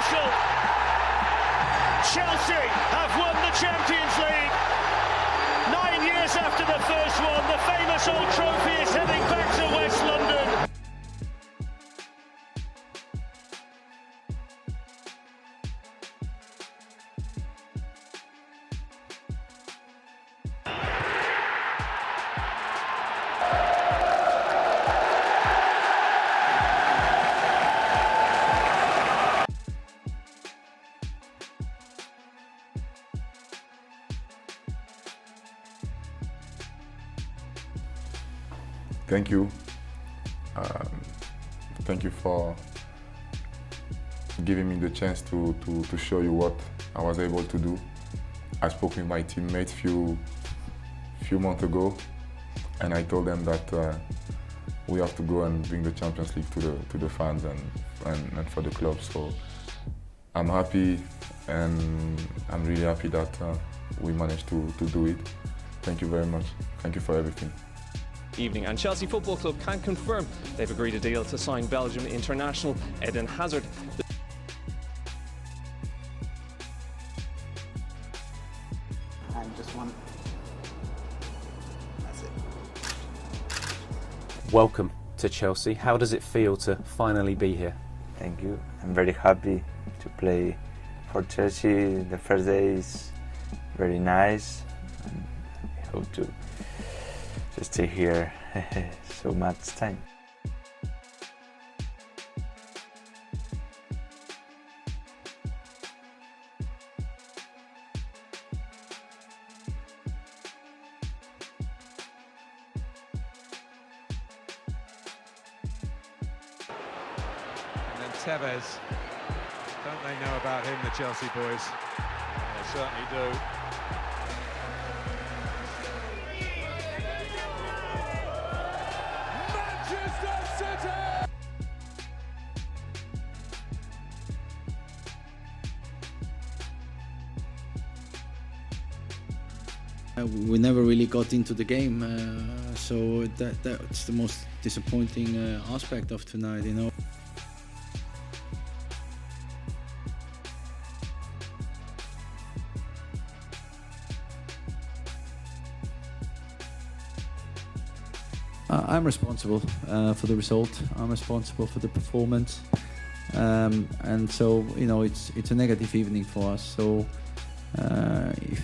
Tuchel. Chelsea have won the Champions League. 9 years after the first one, the famous old trophy is heading back to West London. Thank you. Thank you for giving me the chance to show you what I was able to do. I spoke with my teammates few months ago, and I told them that we have to go and bring the Champions League to the fans and for the club. So I'm happy, and I'm really happy that we managed to do it. Thank you very much. Thank you for everything. Evening, and Chelsea Football Club can confirm they've agreed a deal to sign Belgium international Eden Hazard. And just one. That's it. Welcome to Chelsea. How does it feel to finally be here? Thank you. I'm very happy to play for Chelsea. The first day is very nice, and I hope to stay here so much time. And then Tevez, don't they know about him, the Chelsea boys? They certainly do. We never really got into the game, so that's the most disappointing aspect of tonight, you know. I'm responsible for the result. I'm responsible for the performance, and so you know it's a negative evening for us. So.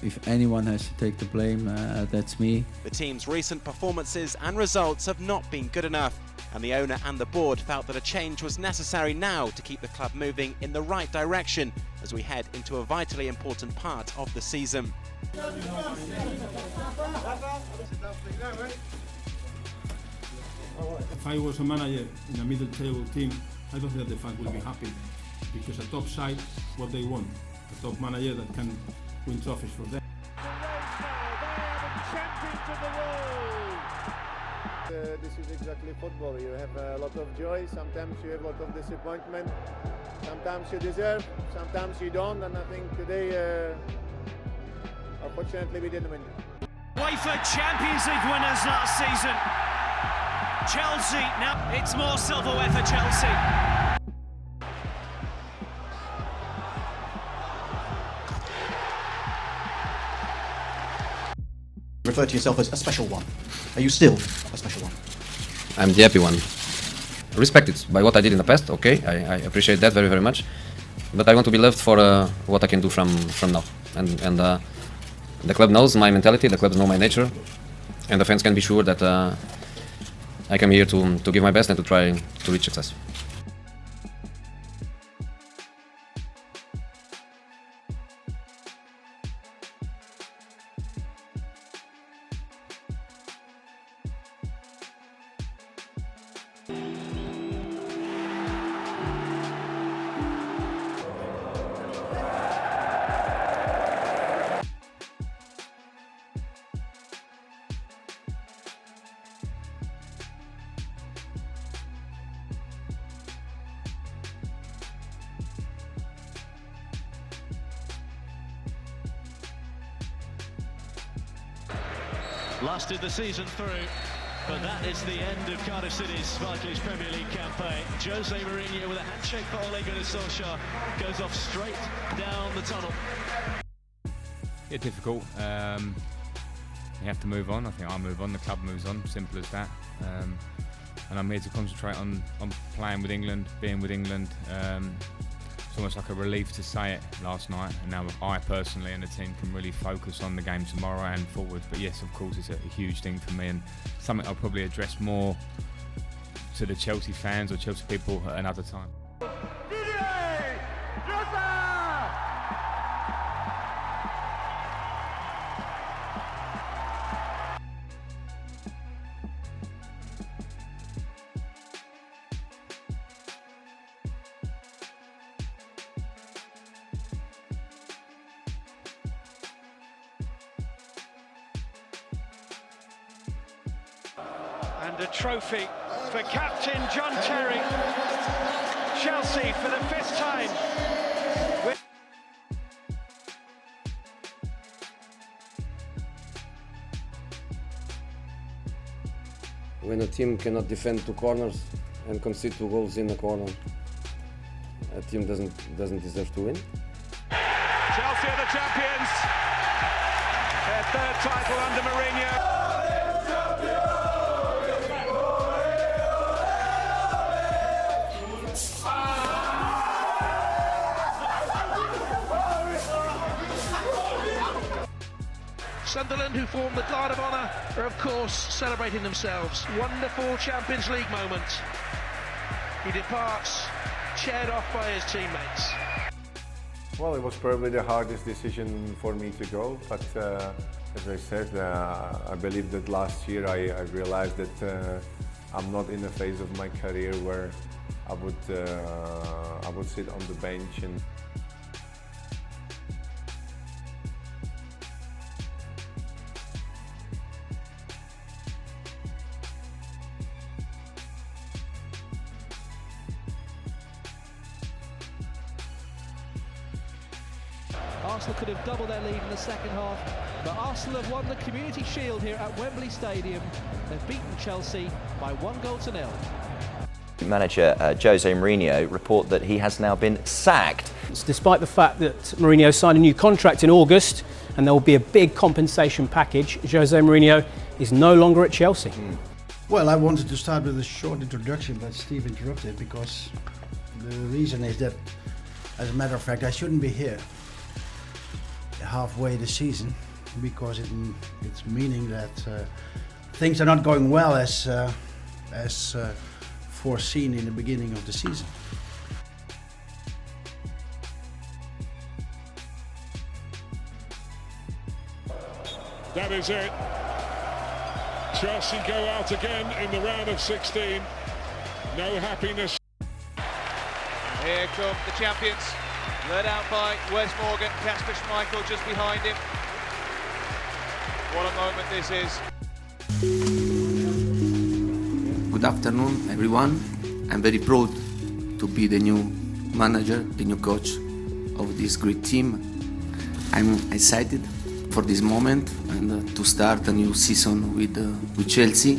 If anyone has to take the blame, that's me. The team's recent performances and results have not been good enough, and the owner and the board felt that a change was necessary now to keep the club moving in the right direction as we head into a vitally important part of the season. If I was a manager in a middle table team, I don't think that the fans will be happy, because a top side, what they want. A top manager that can win trophies for them. This is exactly football. You have a lot of joy, sometimes you have a lot of disappointment, sometimes you deserve, sometimes you don't, and I think today, unfortunately, we didn't win. UEFA Champions League winners last season. Chelsea, now it's more silverware for Chelsea. Refer to yourself as a special one. Are you still a special one? I'm the happy one. Respected by what I did in the past, okay, I appreciate that very, very much. But I want to be loved for what I can do from now. And the club knows my mentality, the club knows my nature, and the fans can be sure that I come here to give my best and to try to reach success. Lasted the season through. But that is the end of Cardiff City's Barclays Premier League campaign. Jose Mourinho with a handshake for Ole Gunnar Solskjaer goes off straight down the tunnel. Yeah, difficult. You have to move on. I think I'll move on. The club moves on. Simple as that. And I'm here to concentrate on playing with England, being with England. It's almost like a relief to say it last night, and now I personally and the team can really focus on the game tomorrow and forward. But yes, of course, it's a huge thing for me, and something I'll probably address more to the Chelsea fans or Chelsea people at another time. And a trophy for captain John Terry. Chelsea for the 5th time. When a team cannot defend 2 corners and concede 2 goals in a corner, a team doesn't deserve to win. Chelsea are the champions. Their 3rd title under Mourinho. Sunderland, who formed the Guard of Honour, are of course celebrating themselves. Wonderful Champions League moment. He departs, cheered off by his teammates. Well, it was probably the hardest decision for me to go, but as I said, I believe that last year I realized that I'm not in a phase of my career where I would sit on the bench and Arsenal could have doubled their lead in the second half, but Arsenal have won the Community Shield here at Wembley Stadium. They've beaten Chelsea by 1-0. Manager Jose Mourinho report that he has now been sacked. Despite the fact that Mourinho signed a new contract in August and there will be a big compensation package, Jose Mourinho is no longer at Chelsea. Well, I wanted to start with a short introduction, but Steve interrupted because the reason is that, as a matter of fact, I shouldn't be here halfway the season because it's meaning that things are not going well as foreseen in the beginning of the season. That is it. Chelsea go out again in the round of 16. No happiness. Here come the champions, led out by Wes Morgan, Kasper Schmeichel just behind him. What a moment this is. Good afternoon, everyone. I'm very proud to be the new manager, the new coach of this great team. I'm excited for this moment and to start a new season with Chelsea.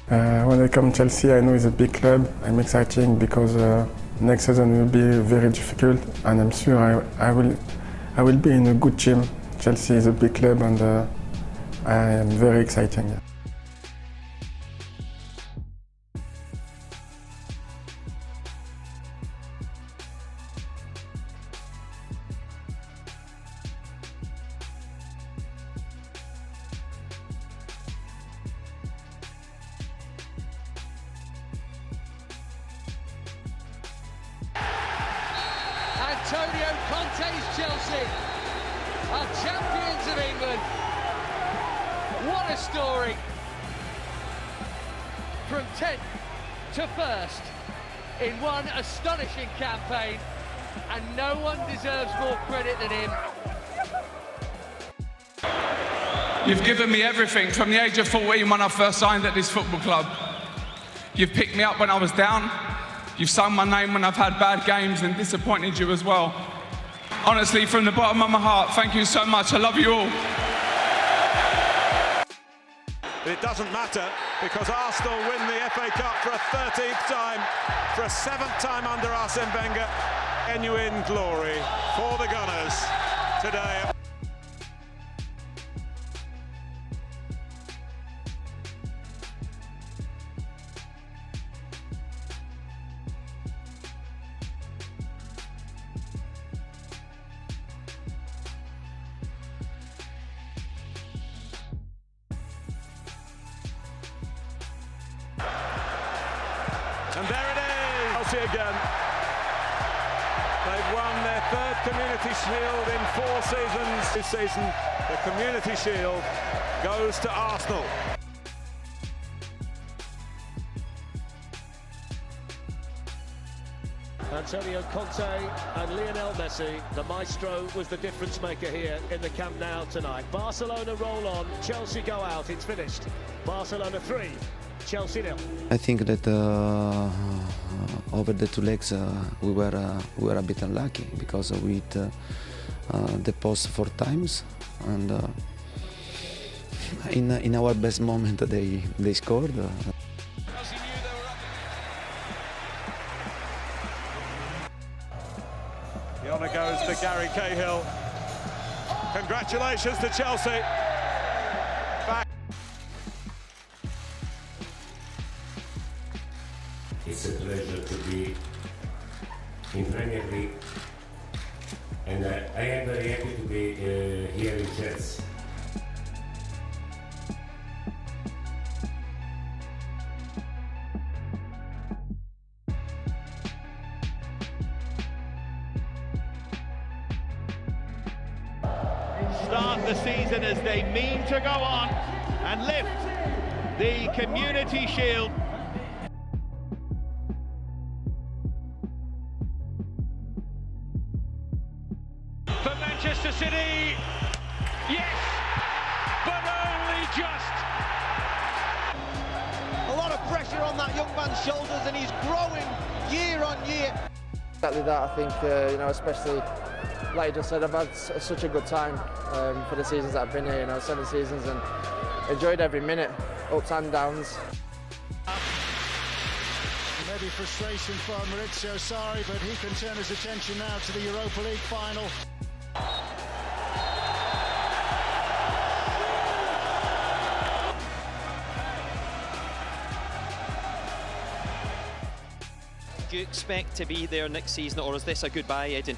When I come to Chelsea, I know it's a big club. I'm excited because next season will be very difficult, and I'm sure I will be in a good team. Chelsea is a big club, and I am very excited. Antonio Conte's Chelsea are champions of England. What a story. From 10th to 1st in one astonishing campaign, and no one deserves more credit than him. You've given me everything from the age of 14 when I first signed at this football club. You've picked me up when I was down. You've sung my name when I've had bad games and disappointed you as well. Honestly, from the bottom of my heart, thank you so much. I love you all. But it doesn't matter because Arsenal win the FA Cup for a 13th time, for a 7th time under Arsene Wenger. Genuine glory for the Gunners today. And there it is, Chelsea again. They've won their 3rd Community Shield in 4 seasons. This season, the Community Shield goes to Arsenal. Antonio Conte and Lionel Messi, the maestro, was the difference maker here in the Camp Nou tonight. Barcelona roll on, Chelsea go out, it's finished. Barcelona 3, Chelsea 0. I think that over the 2 legs we were a bit unlucky because we hit the post 4 times, and in our best moment they scored. The honour goes to Gary Cahill. Congratulations to Chelsea. Back. It's a pleasure to be in Premier League, and I am very happy to be here in Chelsea. Start the season as they mean to go on and lift the Community Shield. For Manchester City, yes, but only just. A lot of pressure on that young man's shoulders, and he's growing year on year. Exactly that, I think, especially like you just said, I've had such a good time for the seasons that I've been here, 7 seasons, and enjoyed every minute, ups and downs. Maybe frustration for Maurizio Sarri, but he can turn his attention now to the Europa League final. Do you expect to be there next season, or is this a goodbye, Eden?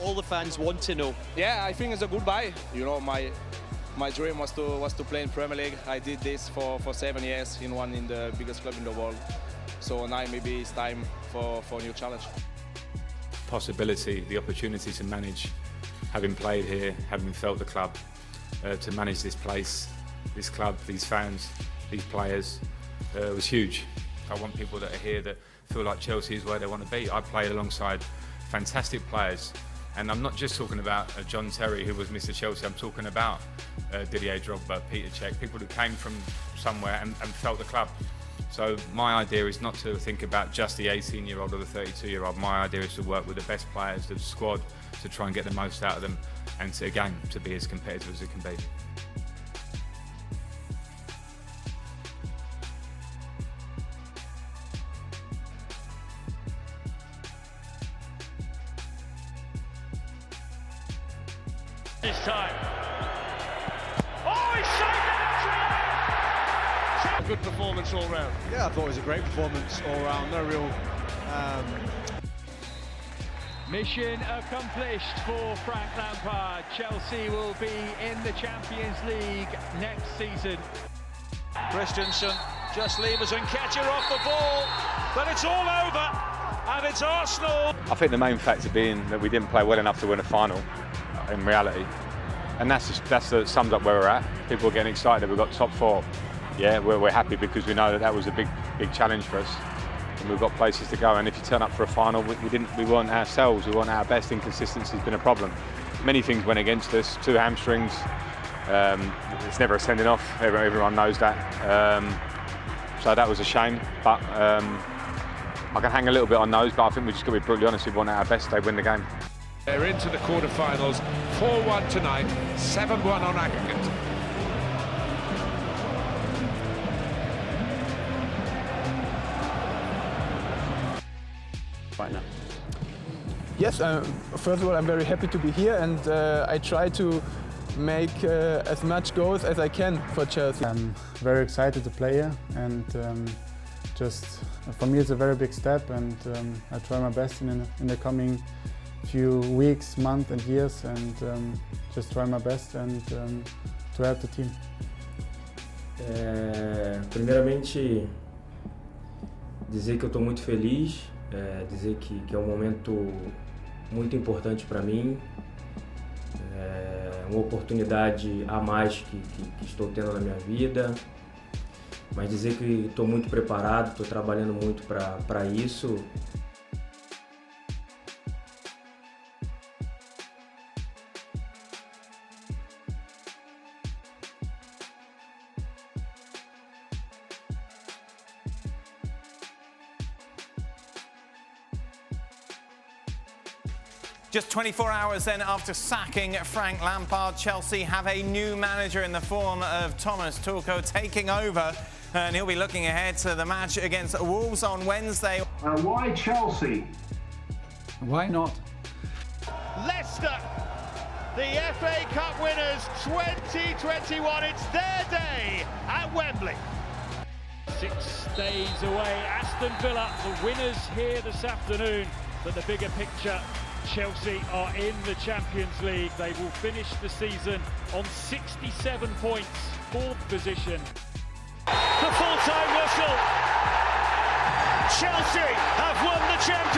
All the fans want to know. Yeah, I think it's a goodbye. You know, my dream was to play in Premier League. I did this for 7 years in the biggest club in the world. So now maybe it's time for a new challenge. Possibility, the opportunity to manage, having played here, having felt the club, to manage this place, this club, these fans, these players, was huge. I want people that are here that feel like Chelsea is where they want to be. I played alongside fantastic players, and I'm not just talking about John Terry, who was Mr. Chelsea. I'm talking about Didier Drogba, Peter Cech, people who came from somewhere and felt the club. So my idea is not to think about just the 18-year-old or the 32-year-old. My idea is to work with the best players, the squad, to try and get the most out of them, and to, again, to be as competitive as it can be. This time. Oh, he saved it! Good performance all round. Yeah, I thought it was a great performance all round. No real. Mission accomplished for Frank Lampard. Chelsea will be in the Champions League next season. Christensen just levers and catcher off the ball, but it's all over, and it's Arsenal. I think the main factor being that we didn't play well enough to win a final, in reality, and that sums up where we're at. People are getting excited that we've got top 4. Yeah, we're happy because we know that was a big challenge for us, and we've got places to go. And if you turn up for a final, we weren't ourselves. We weren't our best. Inconsistency has been a problem. Many things went against us. 2 hamstrings. It's never a sending off. Everyone knows that. So that was a shame. But I can hang a little bit on those. But I think we just got to be brutally honest. We want our best. They win the game. They're into the quarterfinals, 4-1 tonight, 7-1 on aggregate. right now? Yes, first of all, I'm very happy to be here, and I try to make as much goals as I can for Chelsea. I'm very excited to play here, and just for me it's a very big step, and I try my best in the coming few weeks, months and years, and just try my best and to help the team. Primeiramente, dizer que eu estou muito feliz, dizer que é um momento muito importante para mim, uma oportunidade a mais que estou tendo na minha vida, mas dizer que estou muito preparado, estou trabalhando muito para isso. Just 24 hours then after sacking Frank Lampard, Chelsea have a new manager in the form of Thomas Tuchel taking over, and he'll be looking ahead to the match against Wolves on Wednesday. And why Chelsea? Why not? Leicester, the FA Cup winners 2021, it's their day at Wembley. 6 days away, Aston Villa, the winners here this afternoon, but the bigger picture, Chelsea are in the Champions League. They will finish the season on 67 points, 4th position. The full-time whistle. Chelsea have won the Champions League.